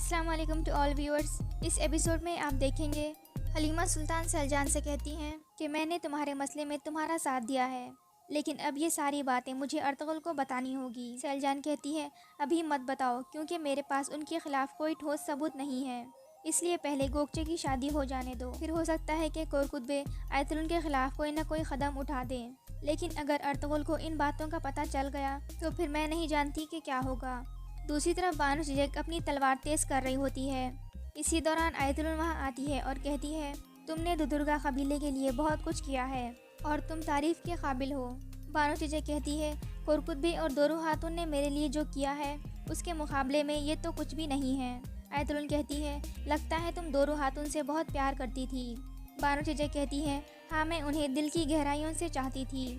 السلام علیکم to all viewers. اس ایپیسوڈ میں آپ دیکھیں گے حلیمہ سلطان سیلجان سے کہتی ہیں کہ میں نے تمہارے مسئلے میں تمہارا ساتھ دیا ہے، لیکن اب یہ ساری باتیں مجھے ارطغرل کو بتانی ہوگی۔ سیلجان کہتی ہے ابھی مت بتاؤ کیونکہ میرے پاس ان کے خلاف کوئی ٹھوس ثبوت نہیں ہے، اس لیے پہلے گوگچے کی شادی ہو جانے دو، پھر ہو سکتا ہے کہ کورکتبے آیت کے خلاف کوئی نہ کوئی قدم اٹھا دیں۔ لیکن اگر ارطغرل کو ان باتوں کا پتہ چل گیا تو پھر میں نہیں جانتی کہ کیا ہوگا۔ دوسری طرف بانو چیچک اپنی تلوار تیز کر رہی ہوتی ہے۔ اسی دوران آیت وہاں آتی ہے اور کہتی ہے تم نے دودرگا قبیلے کے لیے بہت کچھ کیا ہے اور تم تعریف کے قابل ہو۔ بانو چیچک کہتی ہے کورکتبے اور دورو خاتون نے میرے لیے جو کیا ہے اس کے مقابلے میں یہ تو کچھ بھی نہیں ہے۔ آیت کہتی ہے لگتا ہے تم دورو خاتون سے بہت پیار کرتی تھی۔ بانو چیچک کہتی ہے ہاں میں انہیں دل کی گہرائیوں سے چاہتی تھی،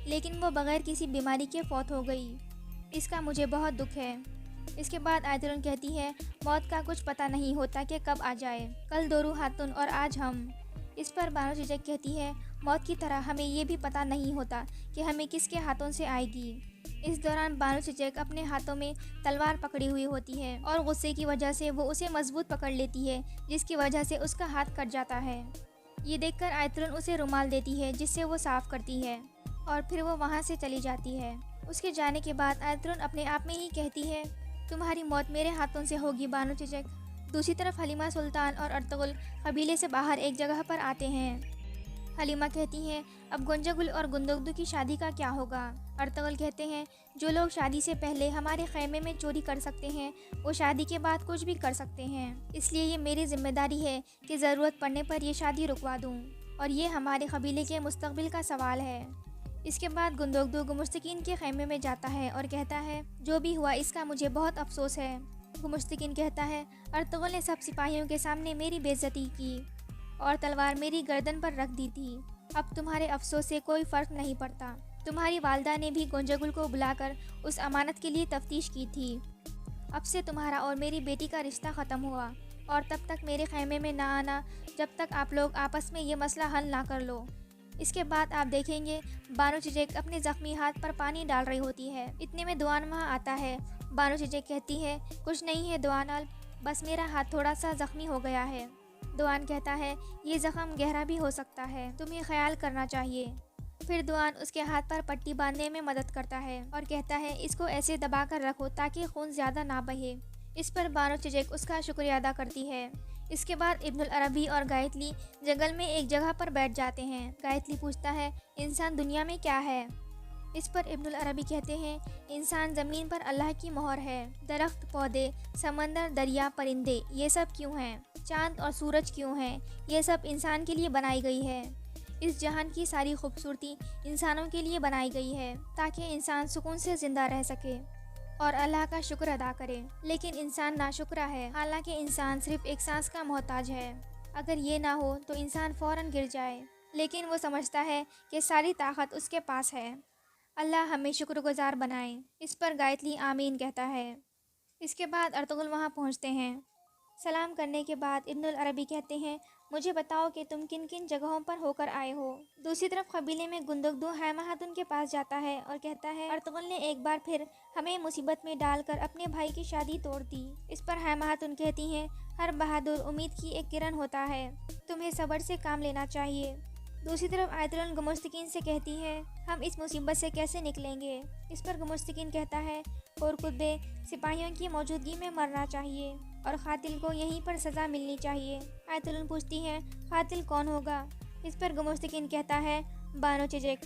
لیکن وہ بغیر کسی بیماری کے فوت ہو گئی، اس کا مجھے بہت دکھ ہے۔ اس کے بعد آیت کہتی ہے موت کا کچھ پتہ نہیں ہوتا کہ کب آ جائے، کل دورو خاتون اور آج ہم۔ اس پر بانو چیچک کہتی ہے موت کی طرح ہمیں یہ بھی پتہ نہیں ہوتا کہ ہمیں کس کے ہاتھوں سے آئے گی۔ اس دوران بانو چیچک اپنے ہاتھوں میں تلوار پکڑی ہوئی ہوتی ہے اور غصے کی وجہ سے وہ اسے مضبوط پکڑ لیتی ہے، جس کی وجہ سے اس کا ہاتھ کٹ جاتا ہے۔ یہ دیکھ کر آیت اسے رومال دیتی ہے جس سے وہ صاف کرتی ہے اور پھر وہ وہاں سے چلی جاتی ہے۔ اس کے جانے کے بعد آیت اپنے آپ میں ہی کہتی ہے تمہاری موت میرے ہاتھوں سے ہوگی بانو چیچک۔ دوسری طرف حلیمہ سلطان اور ارطغرل قبیلے سے باہر ایک جگہ پر آتے ہیں۔ حلیمہ کہتی ہیں اب گنجا گل اور گندگدو کی شادی کا کیا ہوگا؟ ارطغرل کہتے ہیں جو لوگ شادی سے پہلے ہمارے خیمے میں چوری کر سکتے ہیں وہ شادی کے بعد کچھ بھی کر سکتے ہیں، اس لیے یہ میری ذمہ داری ہے کہ ضرورت پڑنے پر یہ شادی رکوا دوں، اور یہ ہمارے قبیلے کے مستقبل کا سوال ہے۔ اس کے بعد گندگدو گمشتکین کے خیمے میں جاتا ہے اور کہتا ہے جو بھی ہوا اس کا مجھے بہت افسوس ہے۔ گمشتکین کہتا ہے ارطغرل نے سب سپاہیوں کے سامنے میری بے عزتی کی اور تلوار میری گردن پر رکھ دی تھی، اب تمہارے افسوس سے کوئی فرق نہیں پڑتا۔ تمہاری والدہ نے بھی گنجا گل کو بلا کر اس امانت کے لیے تفتیش کی تھی، اب سے تمہارا اور میری بیٹی کا رشتہ ختم ہوا، اور تب تک میرے خیمے میں نہ آنا جب تک آپ لوگ آپس میں یہ مسئلہ حل نہ کر لو۔ اس کے بعد آپ دیکھیں گے بانو چیچک اپنے زخمی ہاتھ پر پانی ڈال رہی ہوتی ہے، اتنے میں دوان وہاں آتا ہے۔ بانو چیچک کہتی ہے کچھ نہیں ہے دوانال، بس میرا ہاتھ تھوڑا سا زخمی ہو گیا ہے۔ دوان کہتا ہے یہ زخم گہرا بھی ہو سکتا ہے، تمہیں خیال کرنا چاہیے۔ پھر دوان اس کے ہاتھ پر پٹی باندھنے میں مدد کرتا ہے اور کہتا ہے اس کو ایسے دبا کر رکھو تاکہ خون زیادہ نہ بہے۔ اس پر بانو چیچک اس کا شکریہ ادا کرتی ہے۔ اس کے بعد ابن العربی اور گایتری جنگل میں ایک جگہ پر بیٹھ جاتے ہیں۔ گایتری پوچھتا ہے انسان دنیا میں کیا ہے؟ اس پر ابن العربی کہتے ہیں انسان زمین پر اللہ کی مہر ہے، درخت، پودے، سمندر، دریا، پرندے یہ سب کیوں ہیں؟ چاند اور سورج کیوں ہیں؟ یہ سب انسان کے لیے بنائی گئی ہے۔ اس جہان کی ساری خوبصورتی انسانوں کے لیے بنائی گئی ہے تاکہ انسان سکون سے زندہ رہ سکے اور اللہ کا شکر ادا کرے، لیکن انسان ناشکرا ہے، حالانکہ انسان صرف ایک سانس کا محتاج ہے۔ اگر یہ نہ ہو تو انسان فوراً گر جائے، لیکن وہ سمجھتا ہے کہ ساری طاقت اس کے پاس ہے۔ اللہ ہمیں شکر گزار بنائے۔ اس پر گایتری آمین کہتا ہے۔ اس کے بعد ارطغرل وہاں پہنچتے ہیں۔ سلام کرنے کے بعد ابن العربی کہتے ہیں مجھے بتاؤ کہ تم کن کن جگہوں پر ہو کر آئے ہو۔ دوسری طرف قبیلے میں گندگدو حلیمہ خاتون کے پاس جاتا ہے اور کہتا ہے ارطغرل نے ایک بار پھر ہمیں مصیبت میں ڈال کر اپنے بھائی کی شادی توڑ دی۔ اس پر حلیمہ خاتون کہتی ہیں ہر بہادر امید کی ایک کرن ہوتا ہے، تمہیں صبر سے کام لینا چاہیے۔ دوسری طرف آیت گمشتکین سے کہتی ہے ہم اس مصیبت سے کیسے نکلیں گے؟ اس پر گمشتکین کہتا ہے کورکتبے سپاہیوں کی موجودگی میں مرنا چاہیے اور قاتل کو یہیں پر سزا ملنی چاہیے۔ آیت پوچھتی ہے قاتل کون ہوگا؟ اس پر گمشتکین کہتا ہے بانو چیچک۔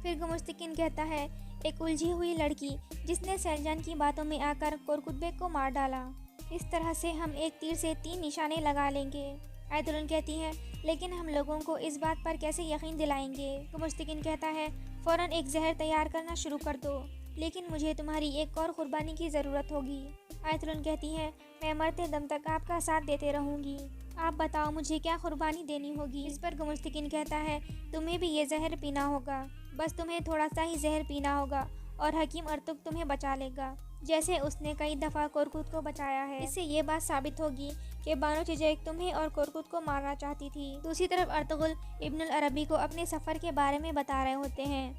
پھر گمشتکین کہتا ہے ایک الجھی ہوئی لڑکی جس نے سیلجان کی باتوں میں آ کر کورکتبے کو مار ڈالا، اس طرح سے ہم ایک تیر سے 3 نشانے لگا لیں گے۔ آیت کہتی ہے لیکن ہم لوگوں کو اس بات پر کیسے یقین دلائیں گے؟ گمشتکین کہتا ہے فوراً ایک زہر تیار کرنا شروع کر دو، لیکن مجھے تمہاری ایک اور قربانی کی ضرورت ہوگی۔ آیت کہتی ہے میں مرتے دم تک آپ کا ساتھ دیتے رہوں گی، آپ بتاؤ مجھے کیا قربانی دینی ہوگی؟ اس پر گمشتکین کہتا ہے تمہیں بھی یہ زہر پینا ہوگا، بس تمہیں تھوڑا سا ہی زہر پینا ہوگا اور حکیم ارطغرل تمہیں بچا لے گا، جیسے اس نے کئی دفعہ کورکت کو بچایا ہے۔ اس سے یہ بات ثابت ہوگی کہ بانو چیچک تمہیں اور کورکت کو مارنا چاہتی تھی۔ دوسری طرف ارطغرل ابن العربی کو اپنے سفر کے بارے میں بتا رہے ہوتے ہیں۔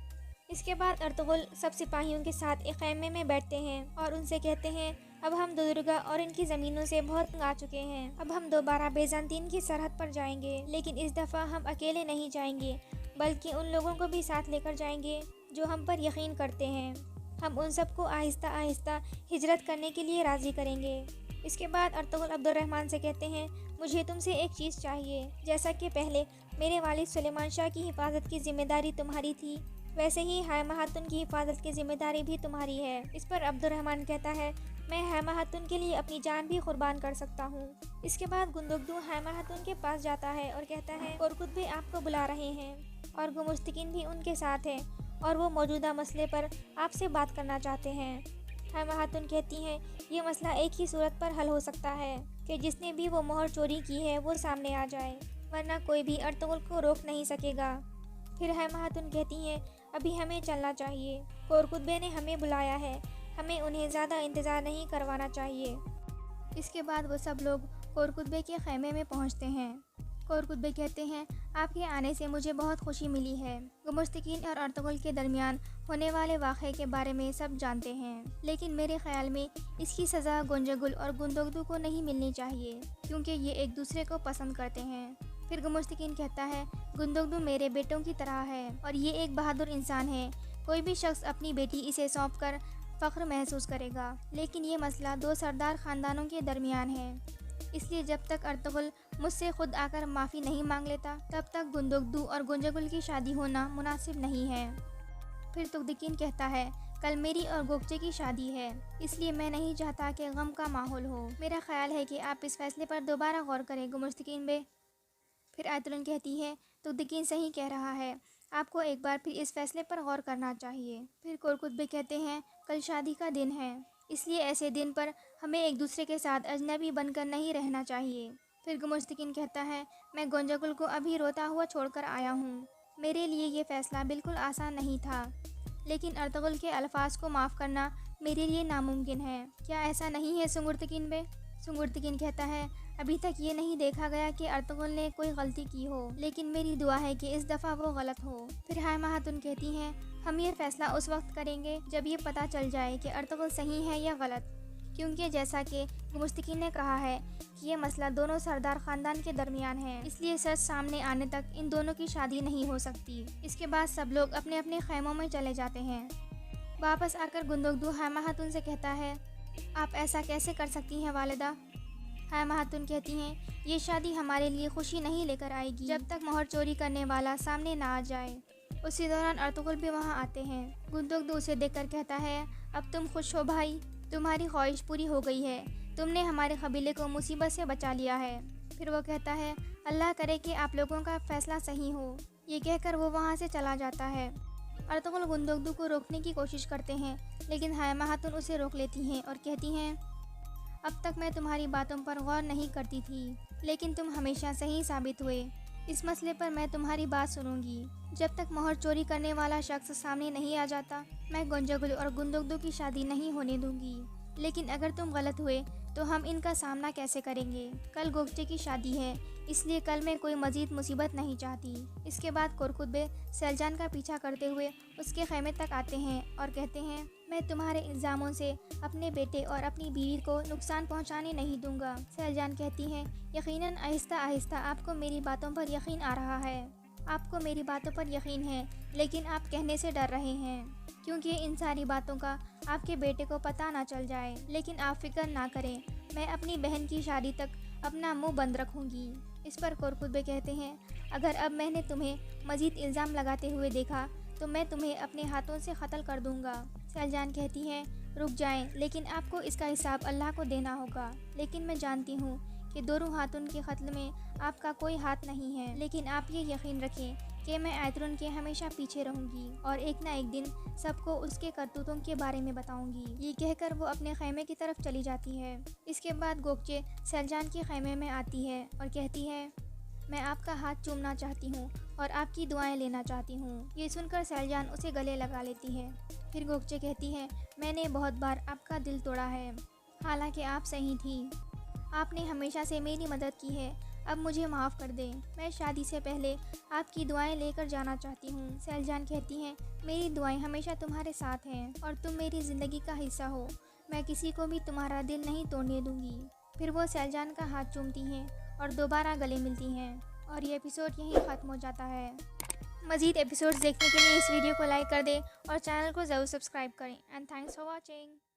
اس کے بعد ارطغرل سب سپاہیوں کے ساتھ ایک خیمے میں بیٹھتے ہیں اور ان سے کہتے ہیں اب ہم درگا اور ان کی زمینوں سے بہت تنگ آ چکے ہیں۔ اب ہم دوبارہ بیزنطین کی سرحد پر جائیں گے، لیکن اس دفعہ ہم اکیلے نہیں جائیں گے بلکہ ان لوگوں کو بھی ساتھ لے کر جائیں گے جو ہم پر یقین کرتے ہیں۔ ہم ان سب کو آہستہ آہستہ ہجرت کرنے کے لیے راضی کریں گے۔ اس کے بعد ارطغرل عبد الرحمن سے کہتے ہیں، مجھے تم سے ایک چیز چاہیے۔ جیسا کہ پہلے میرے والد سلیمان شاہ کی حفاظت کی ذمہ داری تمہاری تھی، ویسے ہی حائمہ خاتون کی حفاظت کی ذمہ داری بھی تمہاری ہے۔ اس پر عبد الرحمن کہتا ہے، میں حائمہ خاتون کے لیے اپنی جان بھی قربان کر سکتا ہوں۔ اس کے بعد گندگدو حائمہ خاتون کے پاس جاتا ہے اور کہتا ہے، کورکد بھی آپ کو بلا رہے ہیں اور گمشتکین بھی ان کے ساتھ ہیں اور وہ موجودہ مسئلے پر آپ سے بات کرنا چاہتے ہیں۔ حائمہ خاتون کہتی ہیں، یہ مسئلہ ایک ہی صورت پر حل ہو سکتا ہے کہ جس نے بھی وہ مہر چوری کی ہے وہ سامنے آ جائے، ورنہ کوئی بھی ارطغرل کو روک نہیں سکے گا۔ پھر حائمہ خاتون کہتی ہیں، ابھی ہمیں چلنا چاہیے، کورکد بے نے ہمیں بلایا ہے، ہمیں انہیں زیادہ انتظار نہیں کروانا چاہیے۔ اس کے بعد وہ سب لوگ کورکد بے کے خیمے میں پہنچتے ہیں۔ کورکد بے کہتے ہیں، آپ کے آنے سے مجھے بہت خوشی ملی ہے۔ گمشتکین اور ارطغرل کے درمیان ہونے والے واقعے کے بارے میں سب جانتے ہیں، لیکن میرے خیال میں اس کی سزا گنجگل اور گندگدو کو نہیں ملنی چاہیے کیونکہ یہ ایک دوسرے کو پسند کرتے ہیں۔ پھر گمشتکین کہتا ہے، گندگدو میرے بیٹوں کی طرح ہے اور یہ ایک بہادر انسان ہے، کوئی بھی شخص اپنی بیٹی اسے سونپ کر فخر محسوس کرے گا، لیکن یہ مسئلہ دو سردار خاندانوں کے درمیان ہے، اس لیے جب تک ارطغرل مجھ سے خود آ کر معافی نہیں مانگ لیتا تب تک گندگدو اور گنجگل کی شادی ہونا مناسب نہیں ہے۔ پھر تغدکین کہتا ہے، کل میری اور گوگچے کی شادی ہے، اس لیے میں نہیں چاہتا کہ غم کا ماحول ہو۔ میرا خیال ہے کہ آپ اس فیصلے پر دوبارہ غور کریں گمشتکین بے۔ پھر ایترن کہتی ہے، تغدکین صحیح کہہ رہا ہے، آپ کو ایک بار پھر اس فیصلے پر غور کرنا چاہیے۔ پھر کورکد بے کہتے ہیں، کل شادی کا دن ہے، اس لیے ایسے دن پر ہمیں ایک دوسرے کے ساتھ اجنبی بن کر نہیں رہنا چاہیے۔ پھر گمشتکین کہتا ہے، میں گنجگل کو ابھی روتا ہوا چھوڑ کر آیا ہوں، میرے لیے یہ فیصلہ بالکل آسان نہیں تھا، لیکن ارطغرل کے الفاظ کو معاف کرنا میرے لیے ناممکن ہے۔ کیا ایسا نہیں ہے سنگرتکین بے؟ سنگرتکین کہتا ہے، ابھی تک یہ نہیں دیکھا گیا کہ ارطغرل نے کوئی غلطی کی ہو، لیکن میری دعا ہے کہ اس دفعہ وہ غلط ہو۔ پھر حائمہ خاتون کہتی ہیں، ہم یہ فیصلہ اس وقت کریں گے جب یہ پتہ چل جائے کہ ارطغرل صحیح ہے یا غلط، کیونکہ جیسا کہ گمشتکین نے کہا ہے کہ یہ مسئلہ دونوں سردار خاندان کے درمیان ہے، اس لیے سچ سامنے آنے تک ان دونوں کی شادی نہیں ہو سکتی۔ اس کے بعد سب لوگ اپنے اپنے خیموں میں چلے جاتے ہیں۔ واپس آ کر گندگدو حائمہ خاتون سے کہتا ہے، آپ ایسا کیسے کر سکتی ہیں والدہ؟ حائمہ خاتون کہتی ہیں، یہ شادی ہمارے لیے خوشی نہیں لے کر آئے گی جب تک مہر چوری کرنے والا سامنے نہ آ جائے۔ اسی دوران ارطغرل بھی وہاں آتے ہیں۔ گندگدو اسے دیکھ کر کہتا ہے، اب تم خوش ہو بھائی، تمہاری خواہش پوری ہو گئی ہے، تم نے ہمارے قبیلے کو مصیبت سے بچا لیا ہے۔ پھر وہ کہتا ہے، اللہ کرے کہ آپ لوگوں کا فیصلہ صحیح ہو۔ یہ کہہ کر وہ وہاں سے چلا جاتا ہے۔ ارطغرل گندگدو کو روکنے کی کوشش کرتے ہیں، لیکن حائمہ خاتون اسے روک لیتی ہیں اور کہتی ہیں، اب تک میں تمہاری باتوں پر غور نہیں کرتی تھی، لیکن تم ہمیشہ صحیح ثابت ہوئے، اس مسئلے پر میں تمہاری بات سنوں گی۔ جب تک مہر چوری کرنے والا شخص سامنے نہیں آ جاتا میں گنجگل اور گندگدو کی شادی نہیں ہونے دوں گی، لیکن اگر تم غلط ہوئے تو ہم ان کا سامنا کیسے کریں گے؟ کل گوگچے کی شادی ہے، اس لیے کل میں کوئی مزید مصیبت نہیں چاہتی۔ اس کے بعد کورکد بے سیلجان کا پیچھا کرتے ہوئے اس کے خیمے تک آتے ہیں اور کہتے ہیں، میں تمہارے الزاموں سے اپنے بیٹے اور اپنی بیوی کو نقصان پہنچانے نہیں دوں گا۔ سیلجان کہتی ہیں، یقیناً آہستہ آہستہ آپ کو میری باتوں پر یقین آ رہا ہے، آپ کو میری باتوں پر یقین ہے، لیکن آپ کہنے سے ڈر رہے ہیں کیونکہ ان ساری باتوں کا آپ کے بیٹے کو پتہ نہ چل جائے، لیکن آپ فکر نہ کریں، میں اپنی بہن کی شادی تک اپنا منہ بند رکھوں گی۔ اس پر کورکد بے کہتے ہیں، اگر اب میں نے تمہیں مزید الزام لگاتے ہوئے دیکھا تو میں تمہیں اپنے ہاتھوں سے قتل کر دوں گا۔ سیلجان کہتی ہیں، رک جائیں، لیکن آپ کو اس کا حساب اللہ کو دینا ہوگا، لیکن میں جانتی ہوں کہ دورو خاتون کے قتل میں آپ کا کوئی ہاتھ نہیں ہے، لیکن آپ یہ یقین رکھیں کہ میں ایترن کے ہمیشہ پیچھے رہوں گی اور ایک نہ ایک دن سب کو اس کے کرتوتوں کے بارے میں بتاؤں گی۔ یہ کہہ کر وہ اپنے خیمے کی طرف چلی جاتی ہے۔ اس کے بعد گوگچے سیلجان کے خیمے میں آتی ہے اور کہتی ہے، میں آپ کا ہاتھ چومنا چاہتی ہوں اور آپ کی دعائیں لینا چاہتی ہوں۔ یہ سن کر سیلجان اسے گلے لگا لیتی ہے۔ پھر گوگچے کہتی ہے، میں نے بہت بار آپ کا دل توڑا ہے، حالانکہ آپ صحیح تھی، آپ نے ہمیشہ سے میری مدد کی ہے، اب مجھے معاف کر دیں، میں شادی سے پہلے آپ کی دعائیں لے کر جانا چاہتی ہوں۔ سیلجان کہتی ہیں، میری دعائیں ہمیشہ تمہارے ساتھ ہیں اور تم میری زندگی کا حصہ ہو، میں کسی کو بھی تمہارا دل نہیں توڑنے دوں گی۔ پھر وہ سیلجان کا ہاتھ چومتی ہیں اور دوبارہ گلے ملتی ہیں اور یہ ایپیسوڈ یہیں ختم ہو جاتا ہے۔ مزید ایپیسوڈز دیکھنے کے لیے اس ویڈیو کو لائک کر دیں اور چینل کو ضرور سبسکرائب کریں۔ And thanks for watching.